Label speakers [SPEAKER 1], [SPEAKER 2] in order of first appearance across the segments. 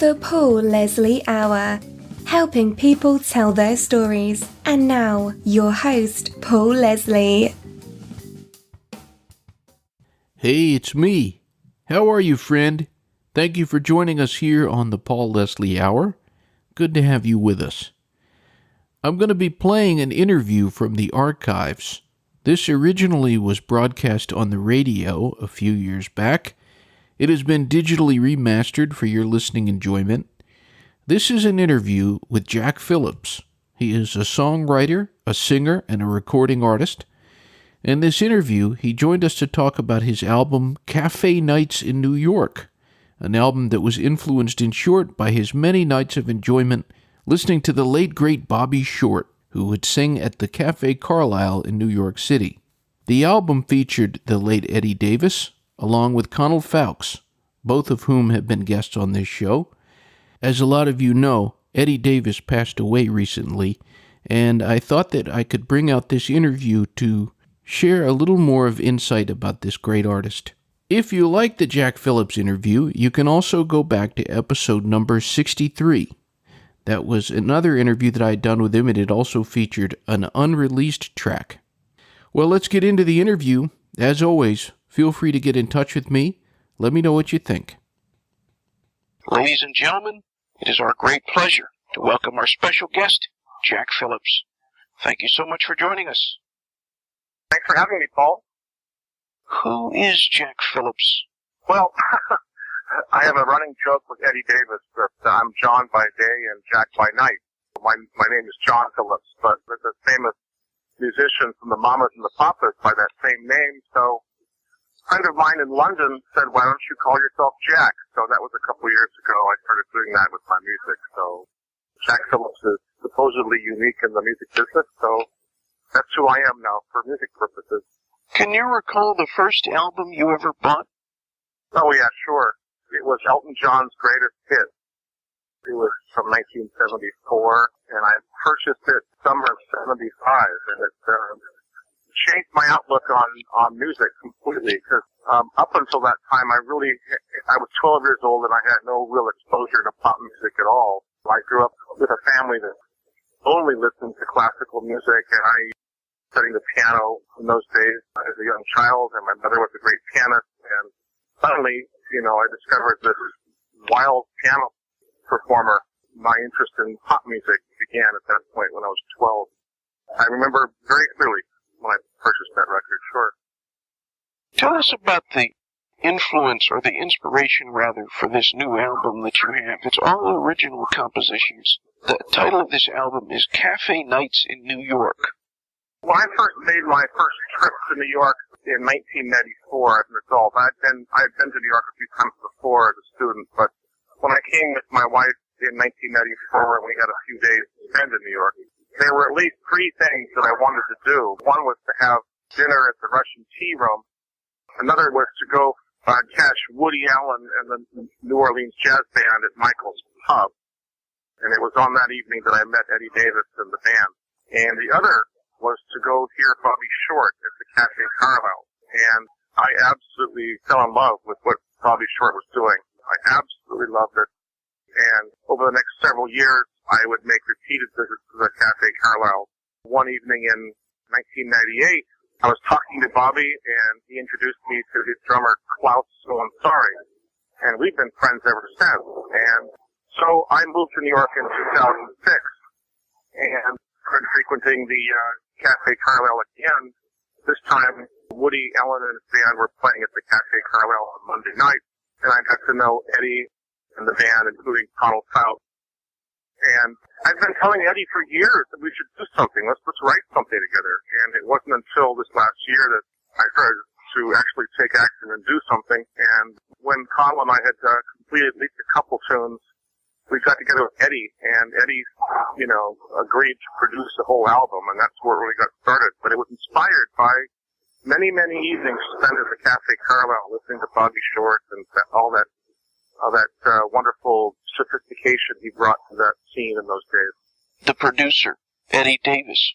[SPEAKER 1] The Paul Leslie Hour, helping people tell their stories. And now, your host, Paul Leslie.
[SPEAKER 2] Hey, it's me. How are you, friend? Thank you for joining us here on the Paul Leslie Hour. Good to have you with us. I'm going to be playing an interview from the archives. This originally was broadcast on the radio a few years back. It has been digitally remastered for your listening enjoyment. This is an interview with Jack Phillips. He is a songwriter, a singer, and a recording artist. In this interview, he joined us to talk about his album Café Nights in New York, an album that was influenced in short by his many nights of enjoyment listening to the late great Bobby Short, who would sing at the Cafe Carlyle in New York City. The album featured the late Eddy Davis, along with Conal Fowkes, both of whom have been guests on this show. As a lot of you know, Eddy Davis passed away recently, and I thought that I could bring out this interview to share a little more of insight about this great artist. If you like the Jack Phillips interview, you can also go back to episode number 63. That was another interview that I had done with him, and it also featured an unreleased track. Well, let's get into the interview. As always, feel free to get in touch with me. Let me know what you think.
[SPEAKER 3] Ladies and gentlemen, it is our great pleasure to welcome our special guest, Jack Phillips. Thank you so much for joining us.
[SPEAKER 4] Thanks for having me, Paul.
[SPEAKER 3] Who is Jack Phillips?
[SPEAKER 4] Well, I have a running joke with Eddy Davis that I'm John by day and Jack by night. My name is John Phillips, but there's a famous musician from the Mamas and the Papas by that same name, so a friend of mine in London said, why don't you call yourself Jack? So that was a couple of years ago. I started doing that with my music. So Jack Phillips is supposedly unique in the music business, so that's who I am now for music purposes.
[SPEAKER 3] Can you recall the first album you ever bought?
[SPEAKER 4] Oh, yeah, sure. It was Elton John's greatest hit. It was from 1974, and I purchased it summer of 75, and it changed my outlook on music completely, because up until that time, I was 12 years old, and I had no real exposure to pop music at all. I grew up with a family that only listened to classical music, and I studied the piano in those days as a young child, and my mother was a great pianist, and suddenly, I discovered this wild piano performer. My interest in pop music began at that point when I was 12. I remember very clearly when I purchased that record, sure.
[SPEAKER 3] Tell us about the influence, or the inspiration rather, for this new album that you have. It's all original compositions. The title of this album is Café Nights in New York.
[SPEAKER 4] When I first made my first trip to New York in 1994 as an adult, I had been to New York a few times before as a student, but when I came with my wife in 1994 and we had a few days to spend in New York, there were at least three things that I wanted to do. One was to have dinner at the Russian Tea Room. Another was to go catch Woody Allen and the New Orleans Jazz Band at Michael's Pub. And it was on that evening that I met Eddy Davis and the band. And the other was to go hear Bobby Short at the Cafe Carlyle. And I absolutely fell in love with what Bobby Short was doing. I absolutely loved it. And over the next several years, I would make repeated visits to the Cafe Carlyle. One evening in 1998, I was talking to Bobby, and he introduced me to his drummer, Klaus Ansari. And we've been friends ever since. And so I moved to New York in 2006 and started frequenting the Cafe Carlyle again. This time, Woody Allen and his band were playing at the Cafe Carlyle on Monday night, and I got to know Eddy and the band, including Conal Fowkes. And I've been telling Eddy for years that we should do something. Let's write something together. And it wasn't until this last year that I started to actually take action and do something. And when Conal and I had completed at least a couple tunes, we got together with Eddy, and Eddy, agreed to produce the whole album, and that's where it really got started. But it was inspired by many, many evenings spent at the Cafe Carlyle listening to Bobby Short and all that wonderful sophistication he brought to that scene in those days.
[SPEAKER 3] The producer, Eddy Davis.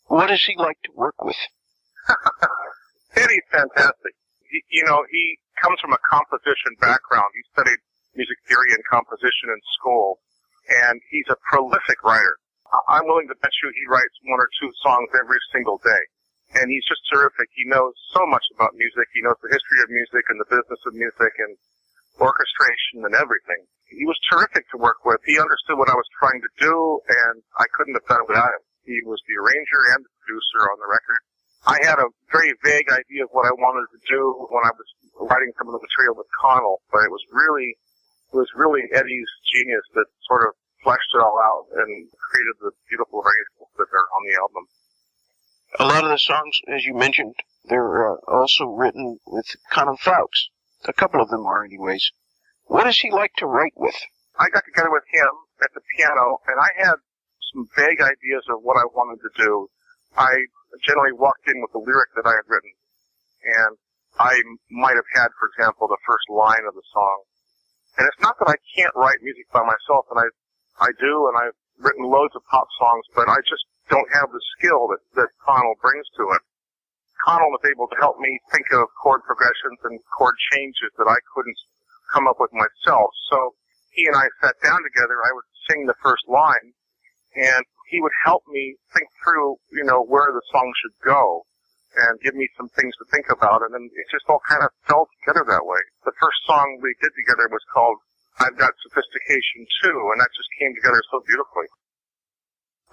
[SPEAKER 3] What is he like to work with?
[SPEAKER 4] Eddy's fantastic. He comes from a composition background. He studied music theory and composition in school, and he's a prolific writer. I'm willing to bet you he writes one or two songs every single day. And he's just terrific. He knows so much about music. He knows the history of music and the business of music and orchestration and everything. He was terrific to work with. He understood what I was trying to do, and I couldn't have done it without him. He was the arranger and the producer on the record. I had a very vague idea of what I wanted to do when I was writing some of the material with Conal, but it was really Eddy's genius that sort of fleshed it all out and created the beautiful arrangements that are on the album.
[SPEAKER 3] A lot of the songs, as you mentioned, they're also written with Conal Fowkes. A couple of them are, anyways. What does he like to write with?
[SPEAKER 4] I got together with him at the piano, and I had some vague ideas of what I wanted to do. I generally walked in with the lyric that I had written, and I might have had, for example, the first line of the song. And it's not that I can't write music by myself, and I do, and I've written loads of pop songs, but I just don't have the skill that Conal brings to it. Conal was able to help me think of chord progressions and chord changes that I couldn't come up with myself. So he and I sat down together. I would sing the first line, and he would help me think through, where the song should go and give me some things to think about. And then it just all kind of fell together that way. The first song we did together was called I've Got Sophistication Too, and that just came together so beautifully.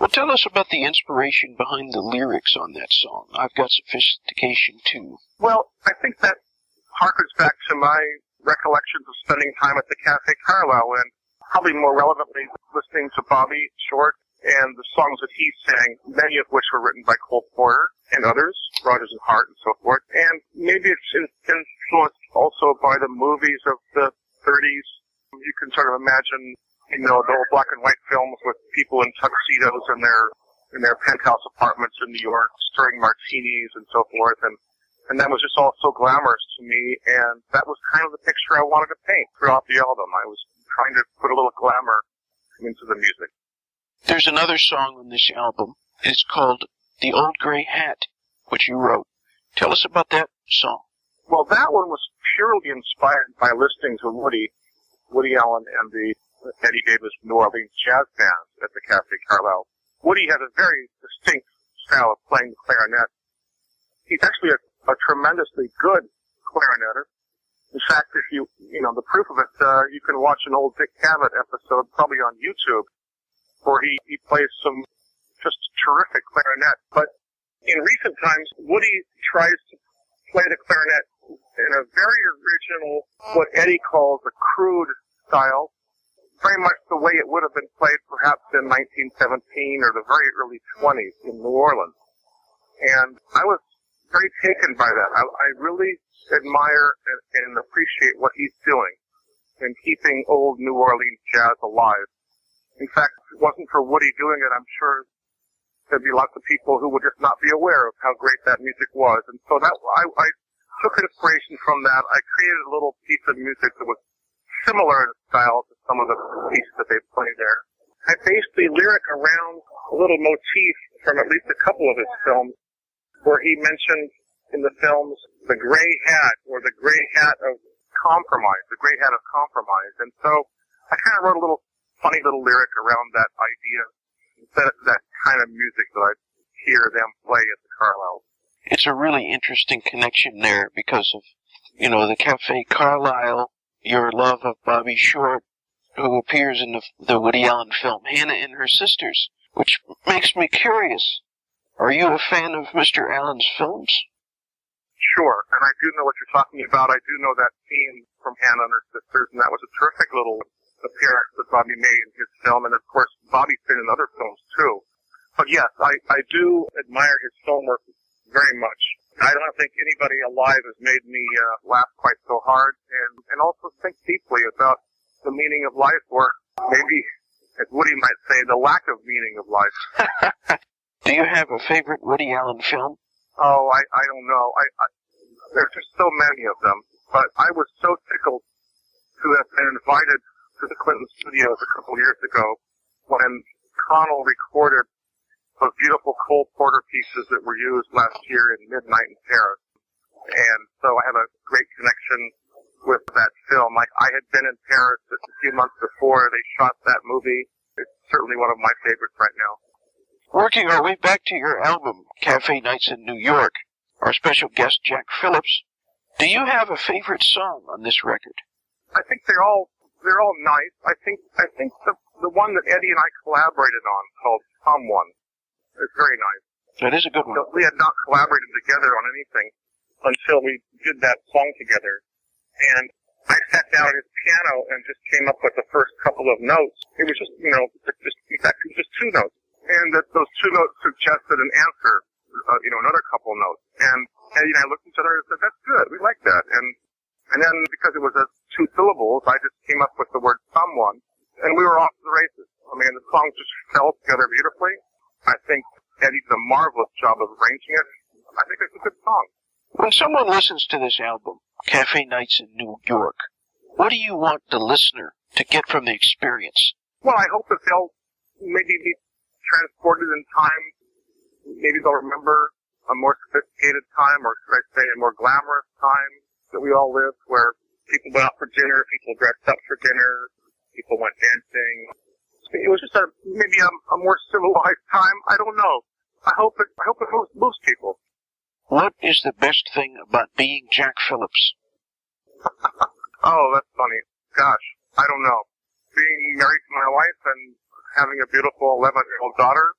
[SPEAKER 3] Well, tell us about the inspiration behind the lyrics on that song, I've Got Sophistication Too.
[SPEAKER 4] Well, I think that harkens back to my recollections of spending time at the Cafe Carlyle, and probably more relevantly, listening to Bobby Short and the songs that he sang, many of which were written by Cole Porter and others, Rodgers and Hart and so forth. And maybe it's influenced also by the movies of the 30s. You can sort of imagine, the old black and white films with people in tuxedos in their penthouse apartments in New York, stirring martinis and so forth. And that was just all so glamorous to me, and that was kind of the picture I wanted to paint throughout the album. I was trying to put a little glamour into the music.
[SPEAKER 3] There's another song on this album. It's called The Old Gray Hat, which you wrote. Tell us about that song.
[SPEAKER 4] Well, that one was purely inspired by listening to Woody Allen and the Eddy Davis New Orleans jazz band at the Cafe Carlyle. Woody has a very distinct style of playing the clarinet. He's actually a tremendously good clarinetter. In fact, if the proof of it, you can watch an old Dick Cavett episode, probably on YouTube, where he plays some just terrific clarinet. But in recent times, Woody tries to play the clarinet in a very original, what Eddy calls a crude style, very much the way it would have been played perhaps in 1917 or the very early 20s in New Orleans. And I was very taken by that. I really admire and appreciate what he's doing in keeping old New Orleans jazz alive. In fact, if it wasn't for Woody doing it, I'm sure there'd be lots of people who would just not be aware of how great that music was. And so I took inspiration from that. I created a little piece of music that was similar in style to some of the pieces that they played there. I based the lyric around a little motif from at least a couple of his films, where he mentioned in the films the gray hat, or the gray hat of compromise, the gray hat of compromise. And so I kind of wrote a funny little lyric around that idea, instead of that kind of music that I hear them play at the Carlyle.
[SPEAKER 3] It's a really interesting connection there because of, the Cafe Carlyle, your love of Bobby Short, who appears in the Woody Allen film Hannah and Her Sisters, which makes me curious. Are you a fan of Mr. Allen's films?
[SPEAKER 4] Sure, and I do know what you're talking about. I do know that scene from Hannah and Her Sisters, and that was a terrific little appearance that Bobby made in his film, and of course Bobby's been in other films too. But yes, I do admire his film work very much. I don't think anybody alive has made me laugh quite so hard, and also think deeply about the meaning of life, or maybe, as Woody might say, the lack of meaning of life.
[SPEAKER 3] Do you have a favorite Woody Allen film?
[SPEAKER 4] Oh, I don't know. There's just so many of them, but I was so tickled to have been invited to the Clinton Studios a couple years ago when Conal recorded those beautiful Cole Porter pieces that were used last year in Midnight in Paris. And so I have a great connection with that film. Like, I had been in Paris just a few months before they shot that movie. It's certainly one of my favorites right now.
[SPEAKER 3] Working our way back to your album, Café Nights in New York, our special guest, Jack Phillips, do you have a favorite song on this record?
[SPEAKER 4] I think they're all nice. I think the one that Eddy and I collaborated on, called Someone, is very nice.
[SPEAKER 3] That is a good one.
[SPEAKER 4] We had not collaborated together on anything until we did that song together. And I sat down at his piano and just came up with the first couple of notes. It was just, just two notes. And those two notes suggested an answer, another couple notes. And Eddy and I looked at each other and said, that's good, we like that. And then because it was two syllables, I just came up with the word someone, and we were off to the races. I mean, the song just fell together beautifully. I think Eddy did a marvelous job of arranging it. I think it's a good song.
[SPEAKER 3] When someone listens to this album, Café Nights in New York, what do you want the listener to get from the experience?
[SPEAKER 4] Well, I hope that they'll maybe be transported in time. Maybe they'll remember a more sophisticated time, or should I say a more glamorous time that we all lived, where people went out for dinner, people dressed up for dinner, people went dancing. It was just maybe a more civilized time. I don't know. I hope it moves people.
[SPEAKER 3] What is the best thing about being Jack Phillips?
[SPEAKER 4] Oh, that's funny. Gosh, I don't know. Being married to my wife and having a beautiful 11-year-old daughter,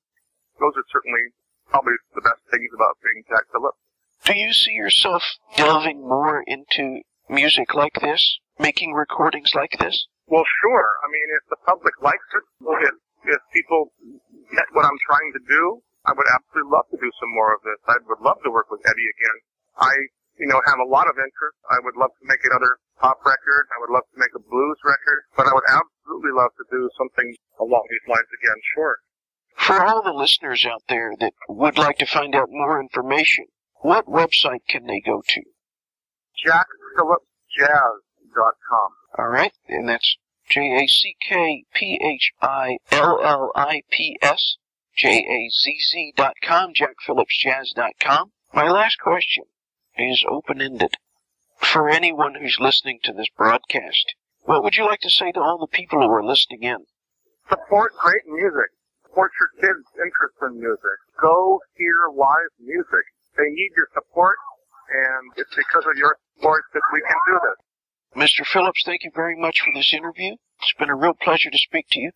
[SPEAKER 4] those are certainly probably the best things about being Jack Phillips.
[SPEAKER 3] Do you see yourself delving more into music like this, making recordings like this?
[SPEAKER 4] Well, sure. I mean, if the public likes it, if people get what I'm trying to do, I would absolutely love to do some more of this. I would love to work with Eddy again. I, have a lot of interest. I would love to make another pop record. I would love to make a blues record. But I would absolutely love to do something along these lines again, sure.
[SPEAKER 3] For all the listeners out there that would like to find out more information, what website can they go to?
[SPEAKER 4] JackPhillipsJazz.com.
[SPEAKER 3] All right, and that's JackPhillipsJazz.com, JackPhillipsJazz.com. My last question is open-ended. For anyone who's listening to this broadcast, what would you like to say to all the people who are listening in?
[SPEAKER 4] Support great music. Support your kids' interest in music. Go hear live music. They need your support, and it's because of your support that we can do this.
[SPEAKER 3] Mr. Phillips, thank you very much for this interview. It's been a real pleasure to speak to you.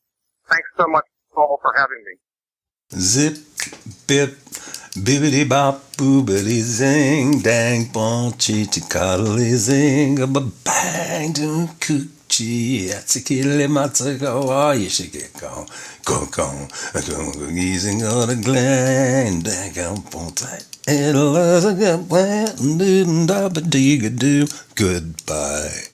[SPEAKER 4] Thanks so much, Paul, for having me.
[SPEAKER 5] Zip, bip, bibbidi bop, boobidi zing, dang, bon, chitty, coddly zing, a bang, do, coochie, atsikili, matsako, oh, you should get gone, go, easing on the glen, dang, bon, tight, it'll, goodbye.